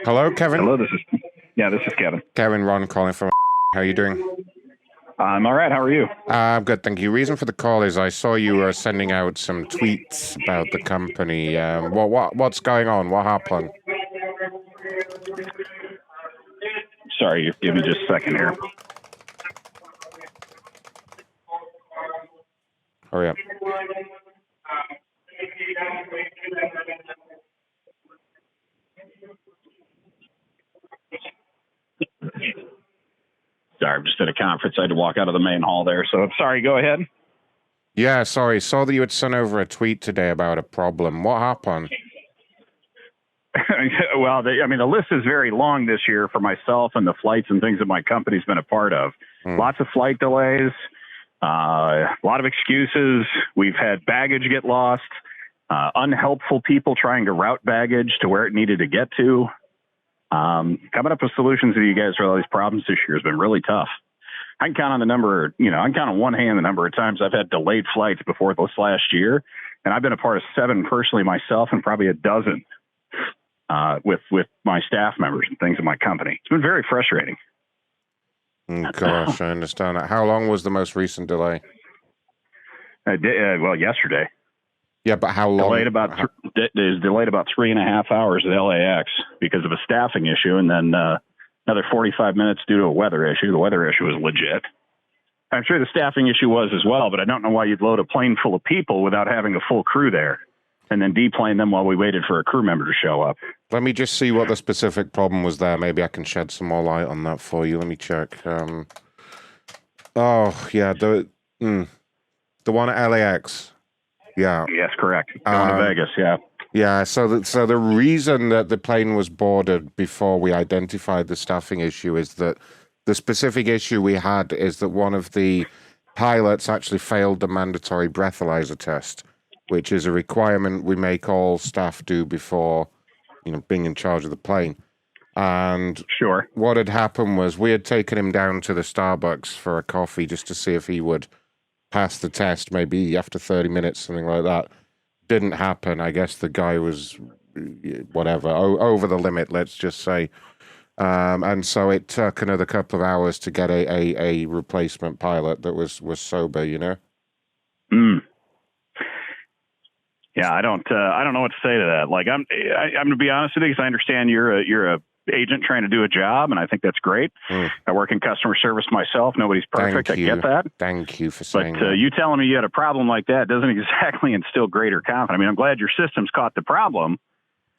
Hello, Kevin. Hello, this is Kevin. Kevin, Ron calling from. How are you doing? I'm all right. How are you? I'm good, thank you. Reason for the call is I saw you were sending out some tweets about the company. What's going on? What happened? Sorry, give me just a second here. Hurry up. Sorry, I'm just at a conference. I had to walk out of the main hall there. So sorry, go ahead. Yeah, sorry. Saw that you had sent over a tweet today about a problem. What happened? Well, the list is very long this year for myself and the flights and things that my company's been a part of. Lots of flight delays, a lot of excuses. We've had baggage get lost, unhelpful people trying to route baggage to where it needed to get to. Coming up with solutions to you guys for all these problems this year has been really tough. I can count on I can count on one hand the number of times I've had delayed flights before this last year, and I've been a part of 7 personally myself and probably a dozen with my staff members and things in my company. It's been very frustrating. Gosh, I understand that. How long was the most recent delay? Well, yesterday. Yeah, but how long? Delayed about 3.5 hours at LAX because of a staffing issue, and then another 45 minutes due to a weather issue. The weather issue was legit. I'm sure the staffing issue was as well, but I don't know why you'd load a plane full of people without having a full crew there and then deplane them while we waited for a crew member to show up. Let me just see what the specific problem was there. Maybe I can shed some more light on that for you. Let me check. Oh, yeah, the one at LAX. Yeah. Yes, correct. Going to Vegas, yeah. Yeah, so the reason that the plane was boarded before we identified the staffing issue is that the specific issue we had is that one of the pilots actually failed the mandatory breathalyzer test, which is a requirement we make all staff do before, being in charge of the plane. And sure, what had happened was we had taken him down to the Starbucks for a coffee just to see if he would pass the test, maybe after 30 minutes, something like that. Didn't happen. I guess the guy was whatever over the limit, let's just say. And so it took another couple of hours to get a replacement pilot that was sober, Yeah, I don't know what to say to that. Like, I'm going to be honest with you, because I understand you're a agent trying to do a job, and I think that's great. I work in customer service myself. Nobody's perfect. I get that. Thank you for saying that. But you telling me you had a problem like that doesn't exactly instill greater confidence. I mean, I'm glad your system's caught the problem.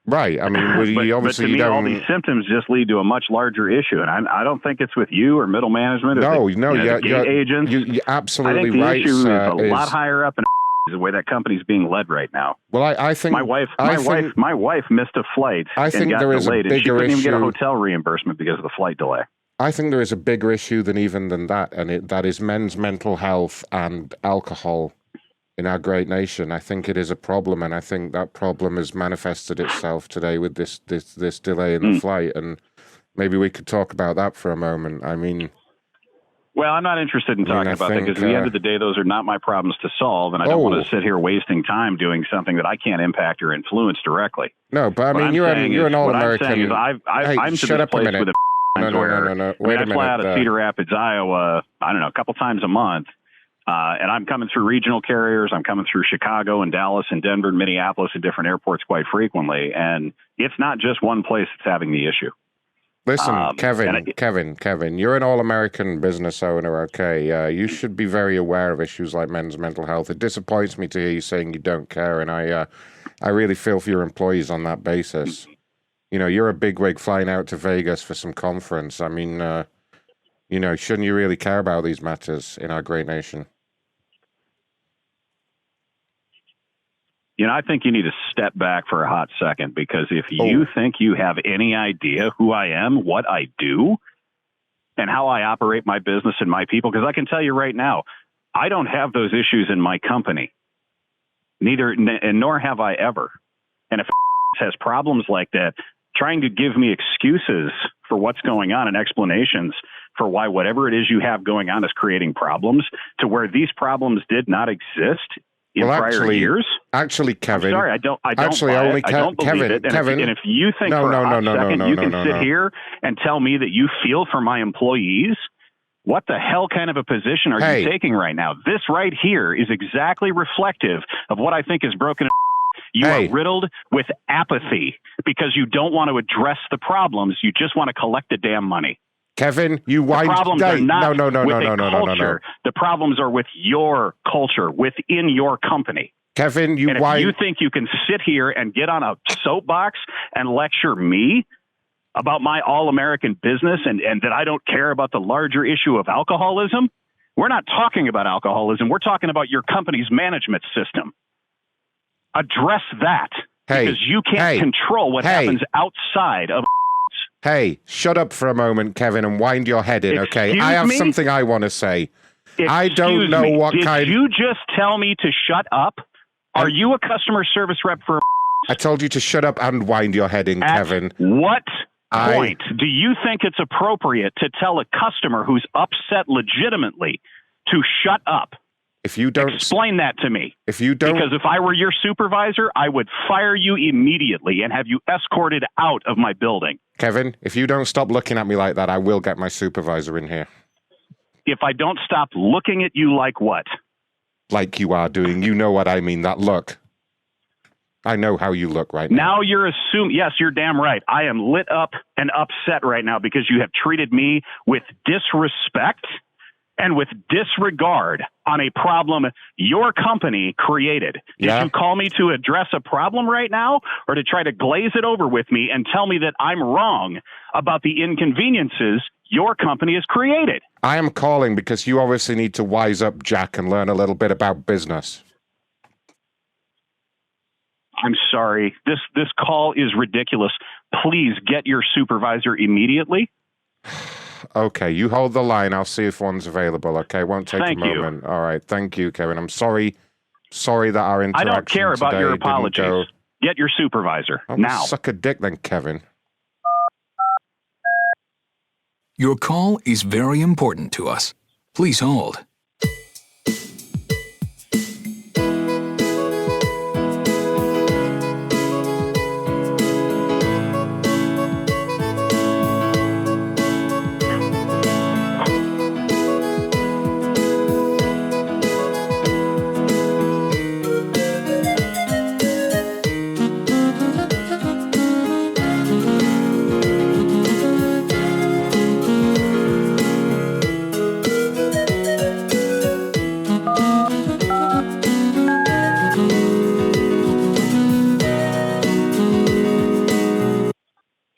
Right. I mean, but to me, all these symptoms just lead to a much larger issue, and I don't think it's with you or middle management. Gate agents. You're absolutely right. I think the issue is a lot higher up in the way that company's being led right now. Well, I think my wife missed a flight and got delayed, and she couldn't even get a hotel reimbursement because of the flight delay. I think there is a bigger issue than that, and that is men's mental health and alcohol in our great nation. I think it is a problem, and I think that problem has manifested itself today with this delay in the flight. And maybe we could talk about that for a moment. I mean, well, I'm not interested in talking about that, because at the end of the day, those are not my problems to solve, and I don't want to sit here wasting time doing something that I can't impact or influence directly. No, but I mean, you're an all-American. I'm to this place with a no. Wait a minute. I fly out of Cedar Rapids, Iowa, I don't know, a couple times a month, and I'm coming through regional carriers. I'm coming through Chicago and Dallas and Denver and Minneapolis at different airports quite frequently, and it's not just one place that's having the issue. Listen, Kevin, you're an all-American business owner, okay? You should be very aware of issues like men's mental health. It disappoints me to hear you saying you don't care, and I really feel for your employees on that basis. You're a bigwig flying out to Vegas for some conference. I mean, shouldn't you really care about these matters in our great nation? I think you need to step back for a hot second, because if you think you have any idea who I am, what I do, and how I operate my business and my people, because I can tell you right now, I don't have those issues in my company, nor have I ever. And if has problems like that, trying to give me excuses for what's going on and explanations for why whatever it is you have going on is creating problems, to where these problems did not exist in prior years. Actually, Kevin. I'm sorry, I don't actually, buy only it. I don't believe Kevin, it. And, Kevin, if you think for a hot second you can sit here and tell me that you feel for my employees, what the hell kind of a position are you taking right now? This right here is exactly reflective of what I think is broken. You are riddled with apathy because you don't want to address the problems. You just want to collect the damn money. Kevin, you wind. The problems are not no. The problems are with your culture within your company. Kevin, if you think you can sit here and get on a soapbox and lecture me about my all-American business and that I don't care about the larger issue of alcoholism, we're not talking about alcoholism. We're talking about your company's management system. Address that because you can't control what happens outside of. Hey, shut up for a moment, Kevin, and wind your head in, okay? I have something I want to say. I don't know what kind. Did you just tell me to shut up? Are you a customer service rep for? I told you to shut up and wind your head in, Kevin. What point do you think it's appropriate to tell a customer who's upset legitimately to shut up? If you don't explain that to me, if you don't, because if I were your supervisor, I would fire you immediately and have you escorted out of my building. Kevin, if you don't stop looking at me like that, I will get my supervisor in here. If I don't stop looking at you like what? Like you are doing. You know what I mean, that look. I know how you look right now. Now you're assuming, yes, you're damn right. I am lit up and upset right now because you have treated me with disrespect and with disregard on a problem your company created. Did you call me to address a problem right now or to try to glaze it over with me and tell me that I'm wrong about the inconveniences your company has created? I am calling because you obviously need to wise up, Jack, and learn a little bit about business. I'm sorry. This call is ridiculous. Please get your supervisor immediately. Okay, you hold the line. I'll see if one's available. Okay, won't take a moment. All right, thank you, Kevin. I'm sorry that our interaction I don't care about your apologies. Get your supervisor now. Suck a dick then, Kevin. Your call is very important to us. Please hold.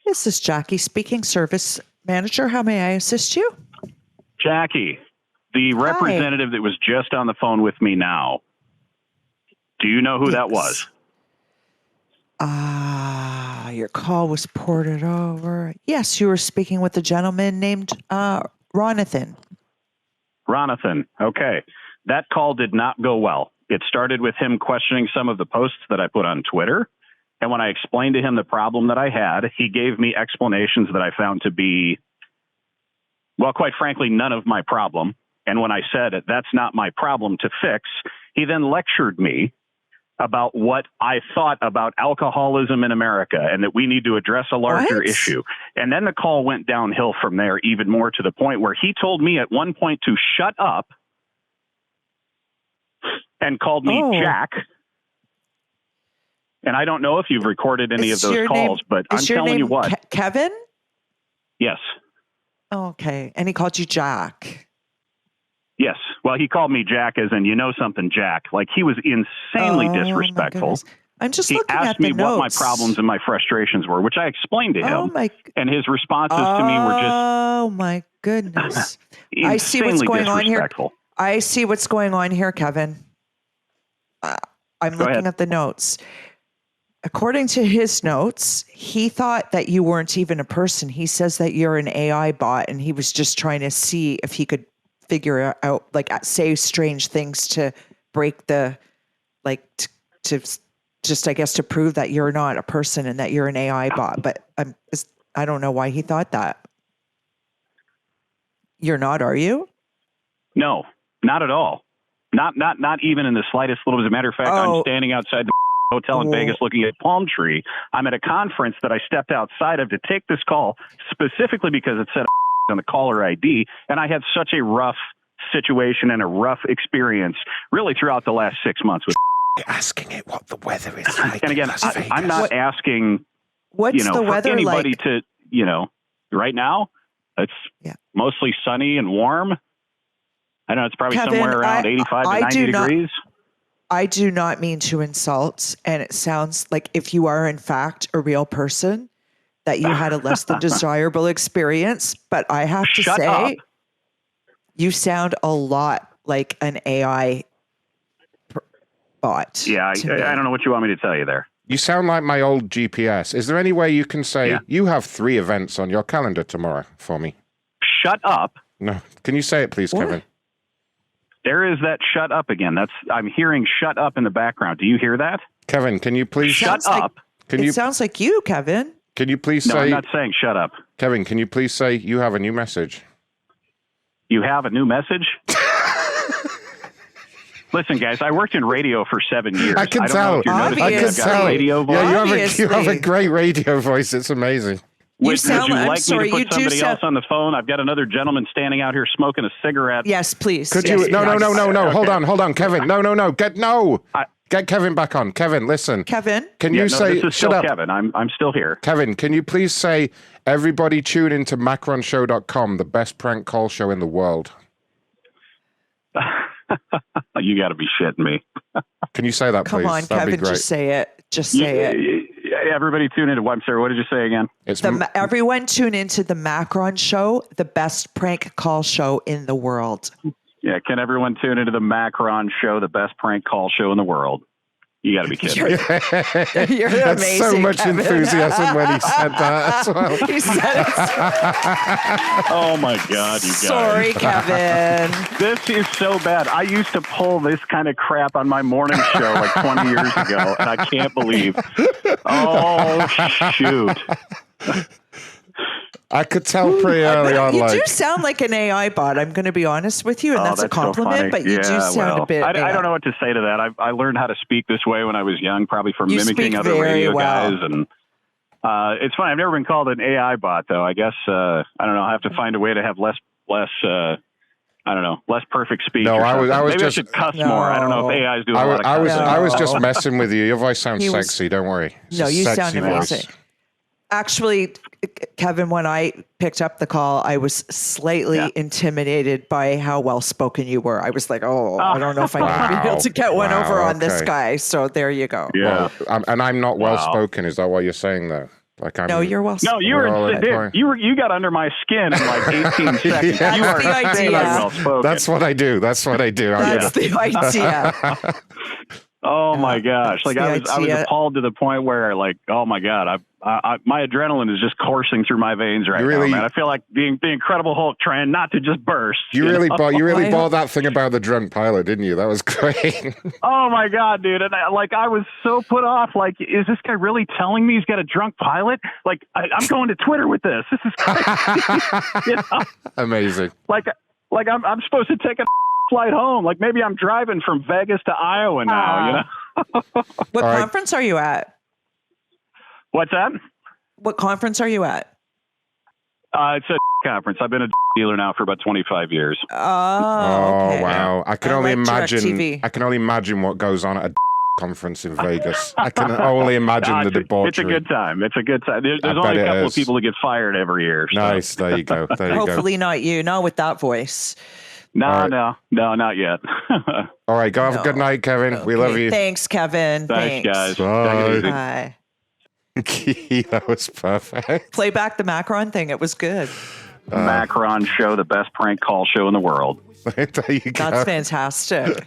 This is Jackie speaking, service manager. How may I assist you? Jackie, the representative that was just on the phone with me now, do you know who that was? Your call was ported over. Yes, you were speaking with a gentleman named Ronathan. Ronathan, okay. That call did not go well. It started with him questioning some of the posts that I put on Twitter. And when I explained to him the problem that I had, he gave me explanations that I found to be, well, quite frankly, none of my problem. And when I said that's not my problem to fix, he then lectured me about what I thought about alcoholism in America and that we need to address a larger issue. And then the call went downhill from there even more to the point where he told me at one point to shut up and called me Jack. And I don't know if you've recorded any of those calls, but I'm telling you what. Kevin? Yes. Okay. And he called you Jack. Yes. Well, he called me Jack as in, you know something, Jack. Like he was insanely disrespectful. I'm just looking at the notes. He asked me what my problems and my frustrations were, which I explained to him. And his responses to me were just... Oh, my goodness. I see what's going on here. I see what's going on here, Kevin. I'm looking at the notes. According to his notes, he thought that you weren't even a person. He says that you're an AI bot, and he was just trying to see if he could figure out, like, say strange things to break the, like, to just, I guess, to prove that you're not a person and that you're an AI bot. But I don't know why he thought that. You're not, are you? No, not at all. Not even in the slightest little. As a matter of fact, I'm standing outside the hotel in Vegas looking at a palm tree. I'm at a conference that I stepped outside of to take this call specifically because it said on the caller ID, and I had such a rough situation and a rough experience really throughout the last 6 months with asking it what the weather is like. And again, I'm not asking the weather anybody like? to, right now it's mostly sunny and warm. I don't know, it's probably Kevin, somewhere around 85 to 90 degrees. I do not mean to insult, and it sounds like if you are in fact a real person, that you had a less than desirable experience. But I have to say, you sound a lot like an AI bot. Yeah, I don't know what you want me to tell you there. You sound like my old GPS. Is there any way you can say, you have 3 events on your calendar tomorrow for me? Shut up. No. Can you say it, please, Kevin? There is that shut up again. I'm hearing shut up in the background. Do you hear that? Kevin, can you please shut up? It sounds like you, Kevin. Can you please say... No, I'm not saying shut up. Kevin, can you please say you have a new message? You have a new message? Listen, guys, I worked in radio for 7 years. I can tell. I can tell. Radio voice. Yeah, you have a great radio voice. It's amazing. Would you like me to put somebody else on the phone? I've got another gentleman standing out here smoking a cigarette. Yes, please. Could you? No. Okay. Hold on, Kevin. No. Get Kevin back on. Kevin, listen. Kevin, can you say? This is shut up, Kevin. I'm still here. Kevin, can you please say? Everybody tune into macronshow.com, the best prank call show in the world. You got to be shitting me. Can you say that, please? Come on, That'd Kevin, just say it. Just say it. Everybody tune into. I'm sorry. What did you say again? Everyone tune into the Macron show, the best prank call show in the world. Yeah, can everyone tune into the Macron show, the best prank call show in the world? You got to be kidding. You're That's amazing, so much Kevin. enthusiasm when he said that as well. He said it. Oh my God, you guys. Sorry, Kevin. This is so bad. I used to pull this kind of crap on my morning show like 20 years ago, and I can't believe. Oh, shoot. I could tell pretty early on. You do sound like an AI bot. I'm going to be honest with you, and that's a compliment. So but you do sound a bit. I don't know what to say to that. I learned how to speak this way when I was young, probably from mimicking other radio guys. And it's funny. I've never been called an AI bot, though. I guess I don't know. I have to find a way to have less perfect speech. No, maybe I should cuss more. I don't know if AIs do a lot of cussing. I was just messing with you. Your voice sounds sexy. Don't worry. No, you sound amazing. Actually, Kevin, when I picked up the call, I was slightly intimidated by how well-spoken you were. I was like, I don't know if I'm going to be able to get one over on this guy. So there you go. Yeah. Well, and I'm not well-spoken. Is that what you're saying, though? Like no, you're well-spoken. No, you got under my skin in like 18 seconds. That's you are the idea. well-spoken. That's what I do. That's the idea. Oh my gosh! Like I was appalled to the point where, like, oh my God, my adrenaline is just coursing through my veins now, man. I feel like the Incredible Hulk trying not to just burst. You really bought that thing about the drunk pilot, didn't you? That was great. Oh my God, dude! And I was so put off. Like, is this guy really telling me he's got a drunk pilot? Like, I'm going to Twitter with this. This is crazy. Amazing. Like I'm supposed to take a flight home. Like maybe I'm driving from Vegas to Iowa now, What conference are you at? What's that? What conference are you at? It's a conference. I've been a dealer now for about 25 years. Oh, okay. Wow. I can only imagine what goes on at a conference in Vegas. I can only imagine the debauchery. It's a good time. There's only a couple of people that get fired every year. So. Nice. There you go. Hopefully not you. Not with that voice. No, not yet. All right, go have a good night, Kevin. Okay. We love you. Thanks, Kevin. Thanks, guys. Bye. That was perfect. Play back the Macron thing. It was good. Macron show, the best prank call show in the world. There you go. That's fantastic.